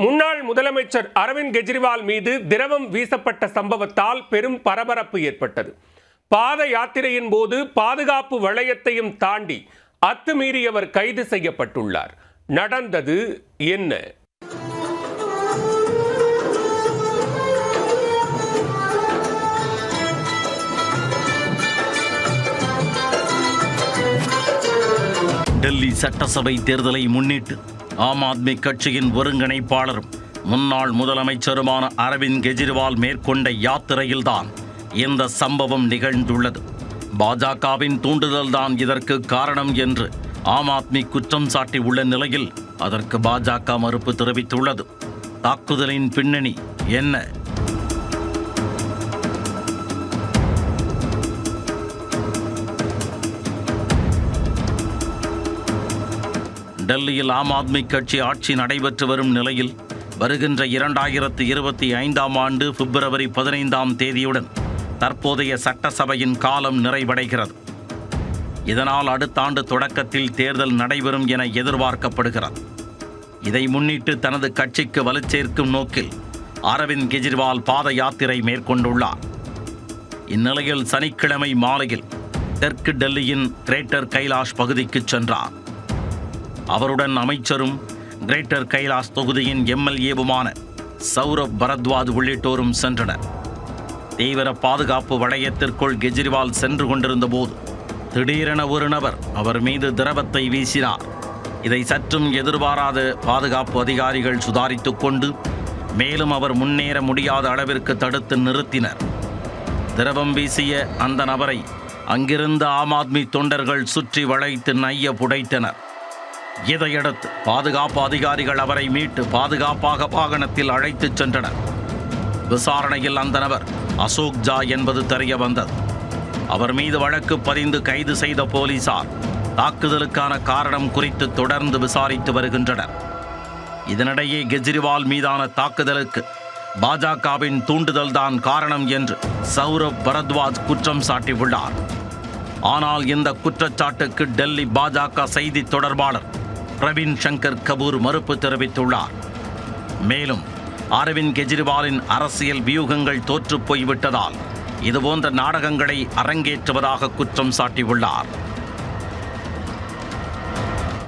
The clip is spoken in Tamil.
முன்னாள் முதலமைச்சர் அரவிந்த் கெஜ்ரிவால் மீது திரவம் வீசப்பட்ட சம்பவத்தால் பெரும் பரபரப்பு ஏற்பட்டது. பாத யாத்திரையின் போது பாதுகாப்பு வளையத்தையும் தாண்டி அத்துமீறியவர் கைது செய்யப்பட்டுள்ளார். நடந்தது என்ன? டெல்லி சட்டசபை தேர்தலை முன்னிட்டு ஆம் ஆத்மி கட்சியின் ஒருங்கிணைப்பாளரும் முன்னாள் முதலமைச்சருமான அரவிந்த் கெஜ்ரிவால் மேற்கொண்ட யாத்திரையில்தான் இந்த சம்பவம் நிகழ்ந்துள்ளது. பாஜகவின் தூண்டுதல்தான் இதற்கு காரணம் என்று ஆம் ஆத்மி குற்றம் சாட்டியுள்ள நிலையில் அதற்கு பாஜக மறுப்பு தெரிவித்துள்ளது. தாக்குதலின் பின்னணி என்ன? டெல்லியில் ஆம் ஆத்மி கட்சி ஆட்சி நடைபெற்று வரும் நிலையில் வருகின்ற 2025 ஆண்டு பிப்ரவரி 15 தற்போதைய சட்டசபையின் காலம் நிறைவடைகிறது. இதனால் அடுத்த ஆண்டு தொடக்கத்தில் தேர்தல் நடைபெறும் என எதிர்பார்க்கப்படுகிறது. இதை முன்னிட்டு தனது கட்சிக்கு வலுச்சேர்க்கும் நோக்கில் அரவிந்த் கெஜ்ரிவால் பாத யாத்திரை மேற்கொண்டுள்ளார். இந்நிலையில் சனிக்கிழமை மாலையில் தெற்கு டெல்லியின் கிரேட்டர் கைலாஷ் பகுதிக்கு சென்றார். அவருடன் அமைச்சரும் கிரேட்டர் கைலாஷ் தொகுதியின் எம்எல்ஏவுமான சௌரப் பரத்வாஜ் உள்ளிட்டோரும் சென்றனர். தீவிர பாதுகாப்பு வளையத்திற்குள் கெஜ்ரிவால் சென்று கொண்டிருந்த போது திடீரென ஒரு நபர் அவர் மீது திரவத்தை வீசினார். இதை சற்றும் எதிர்பாராத பாதுகாப்பு அதிகாரிகள் சுதாரித்துக் கொண்டு மேலும் அவர் முன்னேற முடியாத அளவிற்கு தடுத்து நிறுத்தினர். திரவம் வீசிய அந்த நபரை அங்கிருந்த ஆம் ஆத்மி தொண்டர்கள் சுற்றி வளைத்து நைய புடைத்தனர். இதையடுத்து பாதுகாப்பு அதிகாரிகள் அவரை மீட்டு பாதுகாப்பாக வாகனத்தில் அழைத்துச் சென்றனர். விசாரணையில் அந்த நபர் அசோக் ஜா என்பது தெரிய வந்தது. அவர் மீது வழக்கு பதிந்து கைது செய்த போலீசார் தாக்குதலுக்கான காரணம் குறித்து தொடர்ந்து விசாரித்து வருகின்றனர். இதனிடையே கெஜ்ரிவால் மீதான தாக்குதலுக்கு பாஜகவின் தூண்டுதல்தான் காரணம் என்று சௌரப் பரத்வாஜ் குற்றம் சாட்டியுள்ளார். ஆனால் இந்த குற்றச்சாட்டுக்கு டெல்லி பாஜக செய்தி தொடர்பாளர் பிரவீன் சங்கர் கபூர் மறுப்பு தெரிவித்துள்ளார். மேலும் அரவிந்த் கெஜ்ரிவாலின் அரசியல் வியூகங்கள் தோற்றுப் போய்விட்டதால் இதுபோன்ற நாடகங்களை அரங்கேற்றுவதாக குற்றம் சாட்டியுள்ளார்.